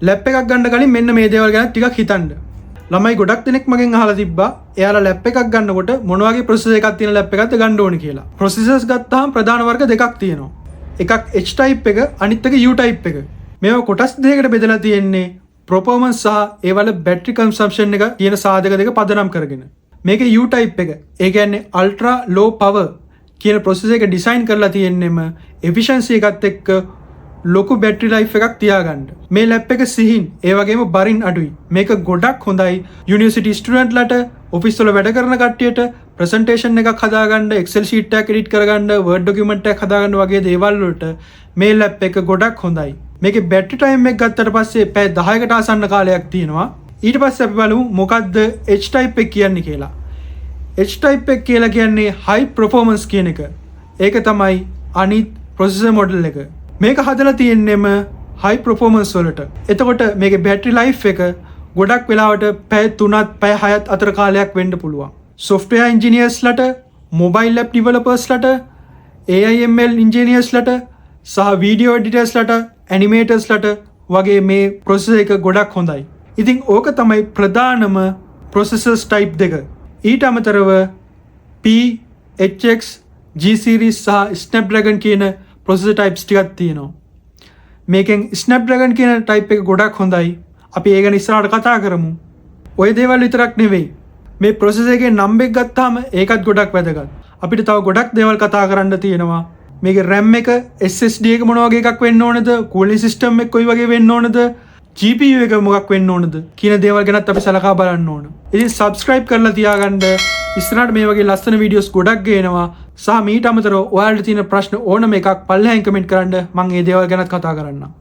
Lap එකක් ගන්න කලින් මෙන්න මේ දේවල් ගැන ටිකක් හිතන්න. ළමයි ගොඩක් දෙනෙක් මගෙන් අහලා තිබ්බා එයාලා ලැප් එකක් ගන්නකොට මොන වගේ ප්‍රොසෙසර් එකක් තියෙන ලැප් එකක්ද ගන්න ඕනේ කියලා. ප්‍රොසෙසර්ස් ගත්තාම ප්‍රධාන වර්ග දෙකක් තියෙනවා. එකක් H type එක අනිත් එක U type එක. මේවා කොටස් දෙකකට බෙදලා තියෙන්නේ performance සහ ඒ වල battery consumption එක කියන සාධක දෙක පදනම් කරගෙන. මේක U type එක. ඒ කියන්නේ ultra low power කියන ප්‍රොසෙසර් එක ඩිසයින් කරලා තියෙන්නෙම efficiency එකත් එක්ක ලොකු බැටරි ලයිෆ් එකක් තියාගන්න. මේ ලැප් එක සිහින් ඒ වගේම බරින් අඩුයි. මේක ගොඩක් හොඳයි යුනිවර්සිටි ස්ටුඩන්ට්ලාට, ඔෆිස් වල වැඩ කරන කට්ටියට, ප්‍රසන්ටේෂන් එකක් හදාගන්න, Excel sheet එකක් edit කරගන්න, Word document එකක් හදාගන්න වගේ දේවල් වලට මේ ලැප් එක ගොඩක් හොඳයි. මේකේ බැටරි ටයිම් එක ගත්තට පස්සේ පැය 10කට ආසන්න කාලයක් තියෙනවා. ඊට පස්සේ අපි බලමු මොකද්ද H type එක කියන්නේ කියලා. H type එක කියලා කියන්නේ high performance කියන එක. ඒක තමයි අනිත් processor model එක. මේක හදලා තියෙන්නෙම high performance වලට. එතකොට මේකේ battery life එක ගොඩක් වෙලාවට පැය 3ත් පැය 6ත් අතර කාලයක් වෙන්න පුළුවන්. software engineers ලට, mobile app developers ලට, AIML engineers ලට සහ video editors ලට, animators ලට වගේ මේ processor එක ගොඩක් හොඳයි. ඉතින් ඕක තමයි ප්‍රධානම processors type දෙක. ඊට අමතරව P, HX, G series සහ Snapdragon කියන processor types ටිකක් තියෙනවා. මේකෙන් Snapdragon කියන type එක ගොඩක් හොඳයි. අපි ඒක ගැන ඉස්සරහට කතා කරමු. ওই දේවල් විතරක් නෙවෙයි. මේ processor එකේ නම් එක ගත්තාම ඒකත් ගොඩක් වැදගත්. අපිට තව ගොඩක් දේවල් කතා කරන්න තියෙනවා. මේකේ RAM එක, SSD එක මොන වගේ එකක් වෙන්න ඕනද? cooling system එක කොයි වගේ වෙන්න ඕනද? GPU එක මොකක් වෙන්න ඕනද? කියන දේවල් ගැනත් අපි සලකා බලන්න ඕන. ඉතින් subscribe කරලා තියාගන්න. ඉස්සරහට මේ වගේ ලස්සන වීඩියෝස් ගොඩක් ගේනවා. සහ මීට අමතරව ඔයාලට තියෙන ප්‍රශ්න ඕනම එකක් පල්ලෙහාන් කමෙන්ට් කරන්න. මම මේ දේවල් ගැනත් කතා කරන්නම්.